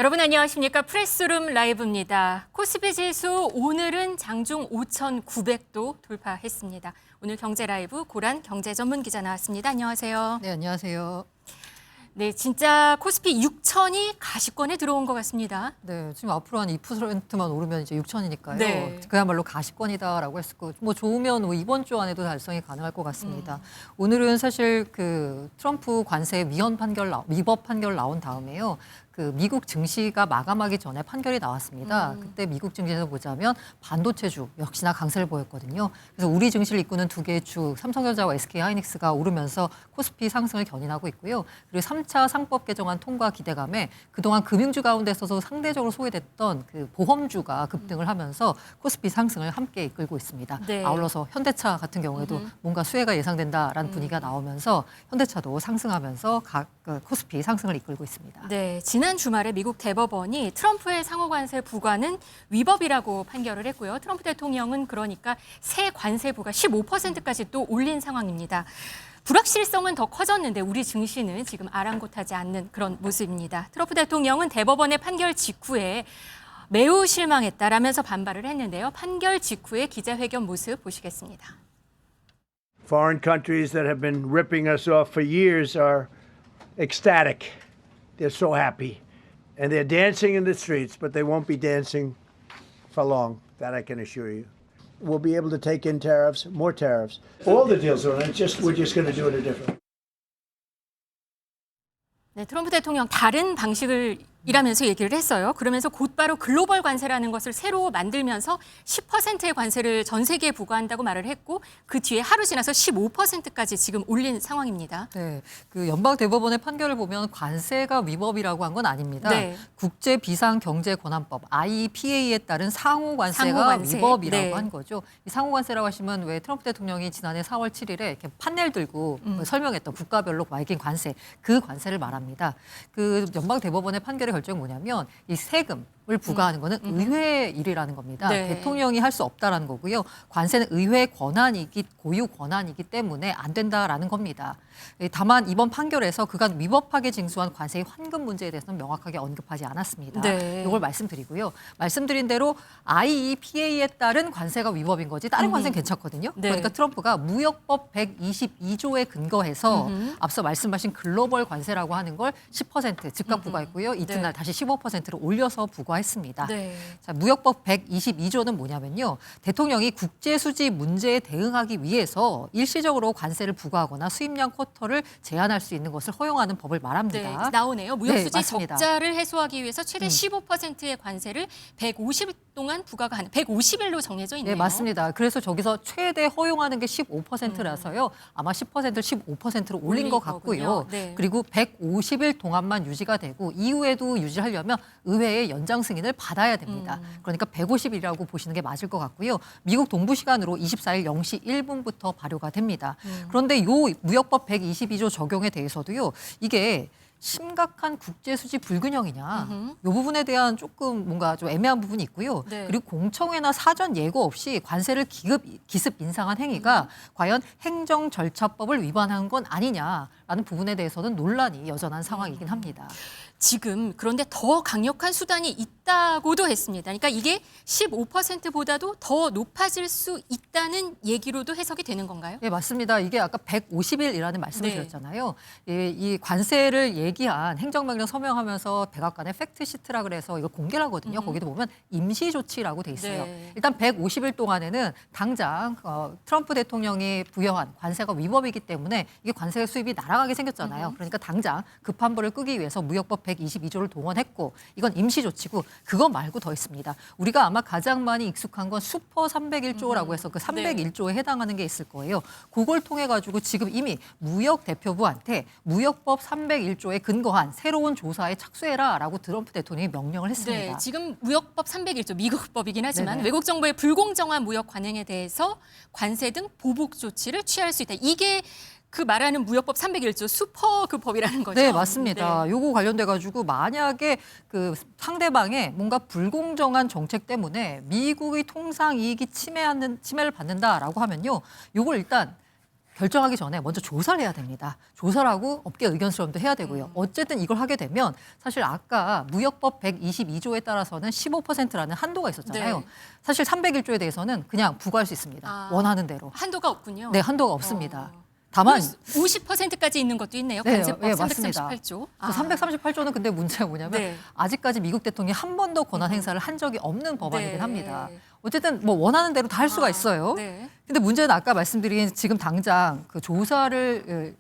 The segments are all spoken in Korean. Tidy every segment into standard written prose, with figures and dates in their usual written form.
여러분 안녕하십니까? 프레스룸 라이브입니다. 코스피 지수 오늘은 장중 5,900도 돌파했습니다. 오늘 경제 라이브 고란 경제 전문 기자 나왔습니다. 안녕하세요. 네, 안녕하세요. 네, 진짜 코스피 6천이 가시권에 들어온 것 같습니다. 네, 지금 앞으로 한 2%만 오르면 이제 6천이니까요. 네. 그야말로 가시권이다라고 했었고, 뭐 좋으면 뭐 이번 주 안에도 달성이 가능할 것 같습니다. 오늘은 사실 그 트럼프 관세 위법 판결 나온 다음에요. 그 미국 증시가 마감하기 전에 판결이 나왔습니다. 그때 미국 증시에서 보자면 반도체주 역시나 강세를 보였거든요. 그래서 우리 증시를 이끄는 두 개의 주 삼성전자와 SK하이닉스가 오르면서 코스피 상승을 견인하고 있고요. 그리고 3차 상법 개정안 통과 기대감에 그동안 금융주 가운데 서서 상대적으로 소외됐던 그 보험주가 급등을 하면서 코스피 상승을 함께 이끌고 있습니다. 네. 아울러서 현대차 같은 경우에도 뭔가 수혜가 예상된다라는 분위기가 나오면서 현대차도 상승하면서 코스피 상승을 이끌고 있습니다. 네, 지난 주말에 미국 대법원이 트럼프의 상호관세 부과는 위법이라고 판결을 했고요. 트럼프 대통령은 그러니까 새 관세 부과 15%까지 또 올린 상황입니다. 불확실성은 더 커졌는데 우리 증시는 지금 아랑곳하지 않는 그런 모습입니다. 트럼프 대통령은 대법원의 판결 직후에 매우 실망했다라면서 반발을 했는데요. 판결 직후의 기자회견 모습 보시겠습니다. Foreign countries that have been ripping us off for years are ecstatic. They're so happy. And they're dancing in the streets, but they won't be dancing for long. That I can assure you. We'll be able to take in tariffs, more tariffs. All the deals are on it. We're just going to do it a different way. 네, 트럼프 대통령 다른 방식을 이라면서 얘기를 했어요. 그러면서 곧바로 글로벌 관세라는 것을 새로 만들면서 10%의 관세를 전 세계에 부과한다고 말을 했고 그 뒤에 하루 지나서 15%까지 지금 올린 상황입니다. 네, 그 연방 대법원의 판결을 보면 관세가 위법이라고 한 건 아닙니다. 네. 국제 비상 경제 권한법 IPA에 따른 상호 관세가 상호관세. 위법이라고 네. 한 거죠. 이 상호 관세라고 하시면 왜 트럼프 대통령이 지난해 4월 7일에 이렇게 판넬 들고 설명했던 국가별로 매긴 관세, 그 관세를 말합니다. 그 연방 대법원의 판결의 결정이 뭐냐면 이 세금을 부과하는 거는 의회의 일이라는 겁니다. 네. 대통령이 할 수 없다라는 거고요. 관세는 의회 권한이기 고유 권한이기 때문에 안 된다라는 겁니다. 다만 이번 판결에서 그간 위법하게 징수한 관세의 환급 문제에 대해서는 명확하게 언급하지 않았습니다. 네. 이걸 말씀드리고요. 말씀드린 대로 IEPA에 따른 관세가 위법인 거지 다른 관세는 괜찮거든요. 네. 그러니까 트럼프가 무역법 122조에 근거해서 앞서 말씀하신 글로벌 관세라고 하는 걸 10% 즉각 부과했고요. 이튿날 네. 다시 15%로 올려서 부과했습니다. 네. 자, 무역법 122조는 뭐냐면요. 대통령이 국제수지 문제에 대응하기 위해서 일시적으로 관세를 부과하거나 수입량 쿼터를 제한할 수 있는 것을 허용하는 법을 네, 말합니다. 나오네요. 무역수지 맞습니다. 적자를 해소하기 위해서 최대 15%의 관세를 150일 동안 부과가 하는 150일로 정해져 있네요. 네, 맞습니다. 그래서 저기서 최대 허용하는 게 15%라서요. 아마 10%를 15%로 올린 올린 것 같고요. 거군요. 네. 그리고 150일 동안만 유지가 되고 이후에도 유지하려면 의회의 연장 승인을 받아야 됩니다. 그러니까 150일이라고 보시는 게 맞을 것 같고요. 미국 동부 시간으로 24일 0시 1분부터 발효가 됩니다. 그런데 요 무역법 122조 적용에 대해서도요. 이게 심각한 국제수지 불균형이냐 이 부분에 대한 조금 뭔가 좀 애매한 부분이 있고요. 네. 그리고 공청회나 사전 예고 없이 관세를 기습 인상한 행위가 과연 행정절차법을 위반한 건 아니냐라는 부분에 대해서는 논란이 여전한 상황이긴 합니다. 지금 그런데 더 강력한 수단이 있다고도 했습니다. 그러니까 이게 15%보다도 더 높아질 수 있다는 얘기로도 해석이 되는 건가요? 네, 맞습니다. 이게 아까 150일이라는 말씀을 네. 드렸잖아요. 이 관세를 얘기한 행정명령 서명하면서 백악관의 팩트시트라 그래서 이걸 공개를 하거든요. 거기도 보면 임시조치라고 돼 있어요. 네. 일단 150일 동안에는 당장 트럼프 대통령이 부여한 관세가 위법이기 때문에 이게 관세 수입이 날아가게 생겼잖아요. 그러니까 당장 급한 불을 끄기 위해서 무역법 122조를 동원했고 이건 임시조치고 그거 말고 더 있습니다. 우리가 아마 가장 많이 익숙한 건 슈퍼 301조라고 해서 그 301조에 해당하는 게 있을 거예요. 그걸 통해 가지고 지금 이미 무역 대표부한테 무역법 301조에 근거한 새로운 조사에 착수해라라고 트럼프 대통령이 명령을 했습니다. 네, 지금 무역법 301조 미국 법이긴 하지만 네네. 외국 정부의 불공정한 무역 관행에 대해서 관세 등 보복 조치를 취할 수 있다. 이게 그 말하는 무역법 301조 슈퍼 그 법이라는 거죠. 네, 맞습니다. 네. 요거 관련돼 가지고 만약에 그 상대방의 뭔가 불공정한 정책 때문에 미국의 통상 이익이 침해를 받는다라고 하면요. 요걸 일단 결정하기 전에 먼저 조사를 해야 됩니다. 조사를 하고 업계 의견 수렴도 해야 되고요. 어쨌든 이걸 하게 되면 사실 아까 무역법 122조에 따라서는 15%라는 한도가 있었잖아요. 네. 사실 301조에 대해서는 그냥 부과할 수 있습니다. 아. 원하는 대로. 한도가 없군요. 네, 한도가 없습니다. 다만 50%까지 있는 것도 있네요. 네, 관세법 네, 맞습니다. 338조. 338조는 근데 문제가 뭐냐면 네. 아직까지 미국 대통령이 한 번도 권한 행사를 한 적이 없는 법안이긴 네. 합니다. 어쨌든 뭐 원하는 대로 다 할 수가 있어요. 네. 근데 문제는 아까 말씀드린 지금 당장 그 조사를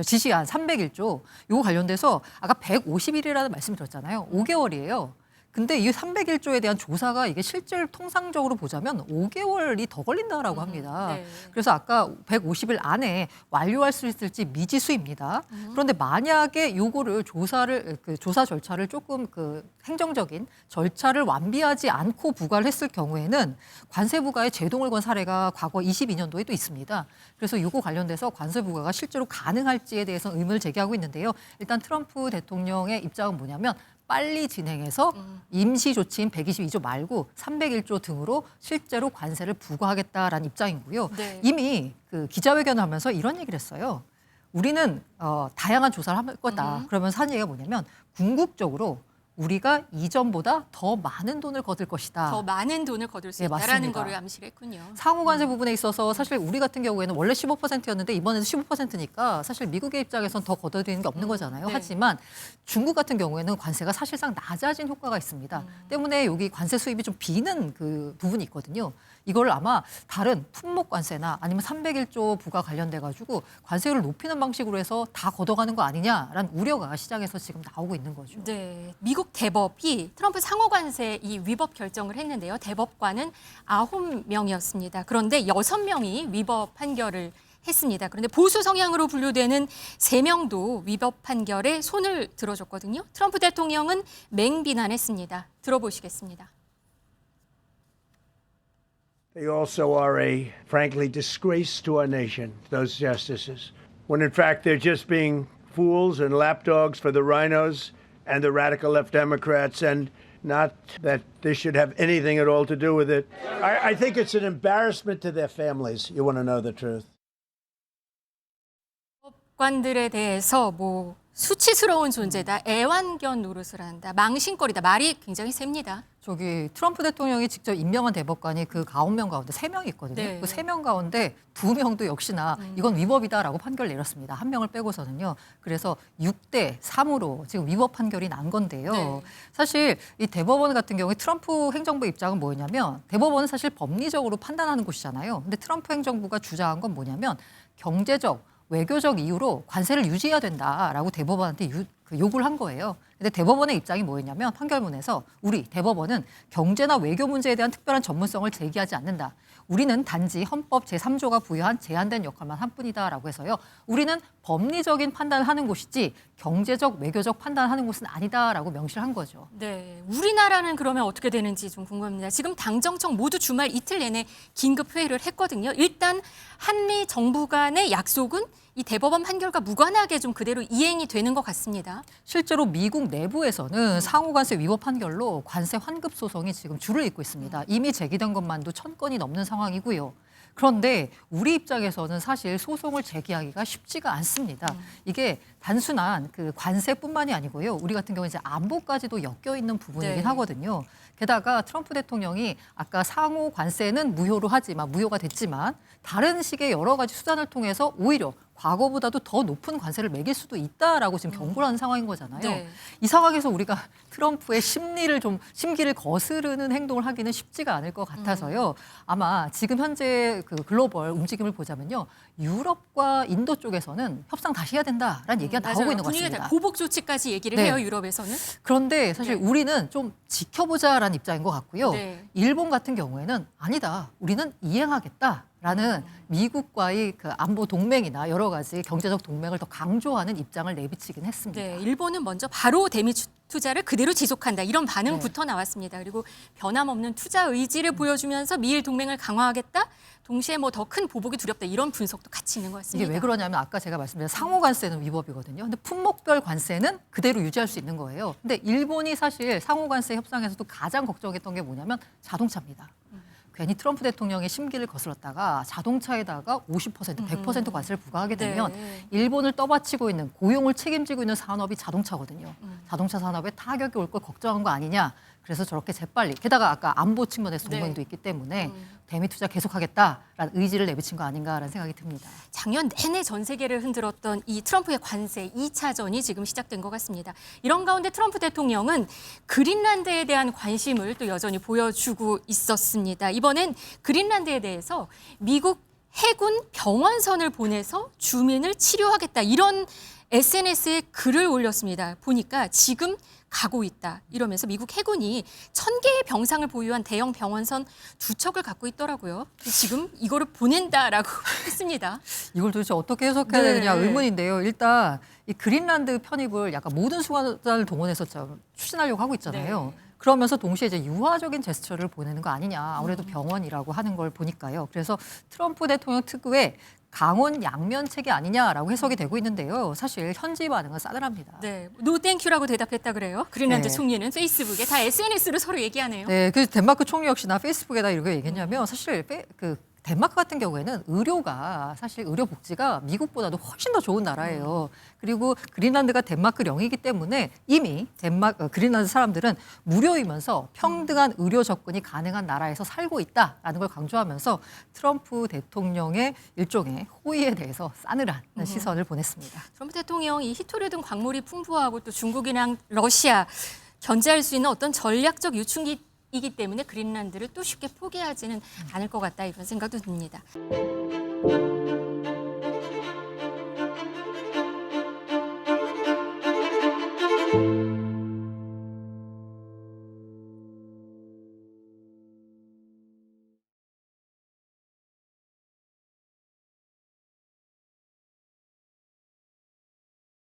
지시한 301조 요거 관련돼서 아까 150일이라는 말씀을 드렸잖아요. 5개월이에요. 근데 이 301조에 대한 조사가 이게 실제로 통상적으로 보자면 5개월이 더 걸린다라고 합니다. 네. 그래서 아까 150일 안에 완료할 수 있을지 미지수입니다. 그런데 만약에 요거를 조사 절차를 조금 그 행정적인 절차를 완비하지 않고 부과를 했을 경우에는 관세 부과에 제동을 건 사례가 과거 22년도에 또 있습니다. 그래서 요거 관련돼서 관세 부과가 실제로 가능할지에 대해서 의문을 제기하고 있는데요. 일단 트럼프 대통령의 입장은 뭐냐면 빨리 진행해서 임시 조치인 122조 말고 301조 등으로 실제로 관세를 부과하겠다라는 입장이고요. 네. 이미 그 기자회견을 하면서 이런 얘기를 했어요. 우리는 다양한 조사를 할 거다. 그러면서 한 얘기가 뭐냐면 궁극적으로 우리가 이전보다 더 많은 돈을 거둘 것이다. 더 많은 돈을 거둘 수 네, 있다라는 맞습니다. 거를 암시를 했군요. 상호관세 부분에 있어서 사실 우리 같은 경우에는 원래 15%였는데 이번에는 15%니까 사실 미국의 입장에선 더 걷어들이는 게 없는 거잖아요. 네. 하지만 중국 같은 경우에는 관세가 사실상 낮아진 효과가 있습니다. 때문에 여기 관세 수입이 좀 비는 그 부분이 있거든요. 이걸 아마 다른 품목 관세나 아니면 301조 부과 관련돼 가지고 관세율을 높이는 방식으로 해서 다 걷어가는 거 아니냐라는 우려가 시장에서 지금 나오고 있는 거죠. 네, 미국 대법이 트럼프 상호관세 이 위법 결정을 했는데요. 대법관은 9명이었습니다. 그런데 6명이 위법 판결을 했습니다. 그런데 보수 성향으로 분류되는 3명도 위법 판결에 손을 들어줬거든요. 트럼프 대통령은 맹비난했습니다. 들어보시겠습니다. They also are a, frankly, disgrace to our nation, those justices, when in fact they're just being fools and lapdogs for the rhinos and the radical left Democrats, and not that this should have anything at all to do with it. I think it's an embarrassment to their families. You want to know the truth. 법관들에 대해서 뭐 수치스러운 존재다, 애완견 노릇을 한다, 망신거리다, 말이 굉장히 셉니다. 저기 트럼프 대통령이 직접 임명한 대법관이 그 9명 가운데 3명이 있거든요. 네. 그 3명 가운데 2명도 역시나 이건 위법이다라고 판결을 내렸습니다. 한 명을 빼고서는요. 그래서 6대 3으로 지금 위법 판결이 난 건데요. 네. 사실 이 대법원 같은 경우에 트럼프 행정부 입장은 뭐냐면 대법원은 사실 법리적으로 판단하는 곳이잖아요. 근데 트럼프 행정부가 주장한 건 뭐냐면 경제적 외교적 이유로 관세를 유지해야 된다라고 대법원한테 요구를 한 거예요. 근데 대법원의 입장이 뭐였냐면 판결문에서 우리 대법원은 경제나 외교 문제에 대한 특별한 전문성을 제기하지 않는다. 우리는 단지 헌법 제3조가 부여한 제한된 역할만 한 뿐이다라고 해서요. 우리는 법리적인 판단을 하는 곳이지 경제적, 외교적 판단을 하는 곳은 아니다라고 명시를 한 거죠. 네, 우리나라는 그러면 어떻게 되는지 좀 궁금합니다. 지금 당정청 모두 주말 이틀 내내 긴급 회의를 했거든요. 일단 한미 정부 간의 약속은 이 대법원 판결과 무관하게 좀 그대로 이행이 되는 것 같습니다. 실제로 미국 내부에서는 상호관세 위법 판결로 관세 환급 소송이 지금 줄을 잇고 있습니다. 이미 제기된 것만도 1000건이 넘는 상황이고요. 그런데 우리 입장에서는 사실 소송을 제기하기가 쉽지가 않습니다. 이게 단순한 그 관세뿐만이 아니고요. 우리 같은 경우는 이제 안보까지도 엮여 있는 부분이긴 네. 하거든요. 게다가 트럼프 대통령이 아까 상호 관세는 무효로 하지만 무효가 됐지만 다른 식의 여러 가지 수단을 통해서 오히려 과거보다도 더 높은 관세를 매길 수도 있다라고 지금 경고를 하는 상황인 거잖아요. 네. 이 상황에서 우리가 트럼프의 심기를 거스르는 행동을 하기는 쉽지가 않을 것 같아서요. 아마 지금 현재 그 글로벌 움직임을 보자면요. 유럽과 인도 쪽에서는 협상 다시 해야 된다라는 얘기가 나오고 맞아요. 있는 것 분위기가 같습니다. 보복 조치까지 얘기를 네. 해요, 유럽에서는. 그런데 사실 네. 우리는 좀 지켜보자라는 입장인 것 같고요. 네. 일본 같은 경우에는 아니다. 우리는 이행하겠다라는 미국과의 그 안보 동맹이나 여러 가지 경제적 동맹을 더 강조하는 입장을 내비치긴 했습니다. 네, 일본은 먼저 바로 대미 투자를 그대로 지속한다. 이런 반응부터 나왔습니다. 그리고 변함없는 투자 의지를 보여주면서 미일 동맹을 강화하겠다. 동시에 뭐 더 큰 보복이 두렵다. 이런 분석도 같이 있는 것 같습니다. 이게 왜 그러냐면 아까 제가 말씀드린 상호 관세는 위법이거든요. 근데 품목별 관세는 그대로 유지할 수 있는 거예요. 근데 일본이 사실 상호 관세 협상에서도 가장 걱정했던 게 뭐냐면 자동차입니다. 괜히 트럼프 대통령의 심기를 거슬렀다가 자동차에다가 50%, 100% 관세를 부과하게 되면 네. 일본을 떠받치고 있는 고용을 책임지고 있는 산업이 자동차거든요. 자동차 산업에 타격이 올 걸 걱정한 거 아니냐. 그래서 저렇게 재빨리 게다가 아까 안보 측면에서 동맹도 네. 있기 때문에 대미 투자 계속하겠다라는 의지를 내비친 거 아닌가라는 생각이 듭니다. 작년 내내 전 세계를 흔들었던 이 트럼프의 관세 2차전이 지금 시작된 것 같습니다. 이런 가운데 트럼프 대통령은 그린란드에 대한 관심을 또 여전히 보여주고 있었습니다. 이번엔 그린란드에 대해서 미국 해군 병원선을 보내서 주민을 치료하겠다 이런 SNS에 글을 올렸습니다. 보니까 지금 가고 있다 이러면서 미국 해군이 1000개의 병상을 보유한 대형 병원선 2척을 갖고 있더라고요. 지금 이거를 보낸다라고 했습니다. 이걸 도대체 어떻게 해석해야 네. 되느냐 의문인데요. 일단 이 그린란드 편입을 약간 모든 수단을 동원해서 추진하려고 하고 있잖아요. 네. 그러면서 동시에 이제 유화적인 제스처를 보내는 거 아니냐. 아무래도 병원이라고 하는 걸 보니까요. 그래서 트럼프 대통령 특구의 강원 양면책이 아니냐라고 해석이 되고 있는데요. 사실 현지 반응은 싸늘합니다. 네, 노 땡큐라고 대답했다 그래요. 그린란드 네. 총리는 페이스북에 다 SNS로 서로 얘기하네요. 네, 그 덴마크 총리 역시나 페이스북에다 이렇게 얘기했냐면 사실 덴마크 같은 경우에는 의료가 사실 의료 복지가 미국보다도 훨씬 더 좋은 나라예요. 그리고 그린란드가 덴마크 영이기 때문에 이미 그린란드 사람들은 무료이면서 평등한 의료 접근이 가능한 나라에서 살고 있다라는 걸 강조하면서 트럼프 대통령의 일종의 호의에 대해서 싸늘한 시선을 보냈습니다. 트럼프 대통령이 히토류 등 광물이 풍부하고 또 중국이랑 러시아 견제할 수 있는 어떤 전략적 유충기이기 때문에 그린란드를 또 쉽게 포기하지는 않을 것 같다 이런 생각도 듭니다.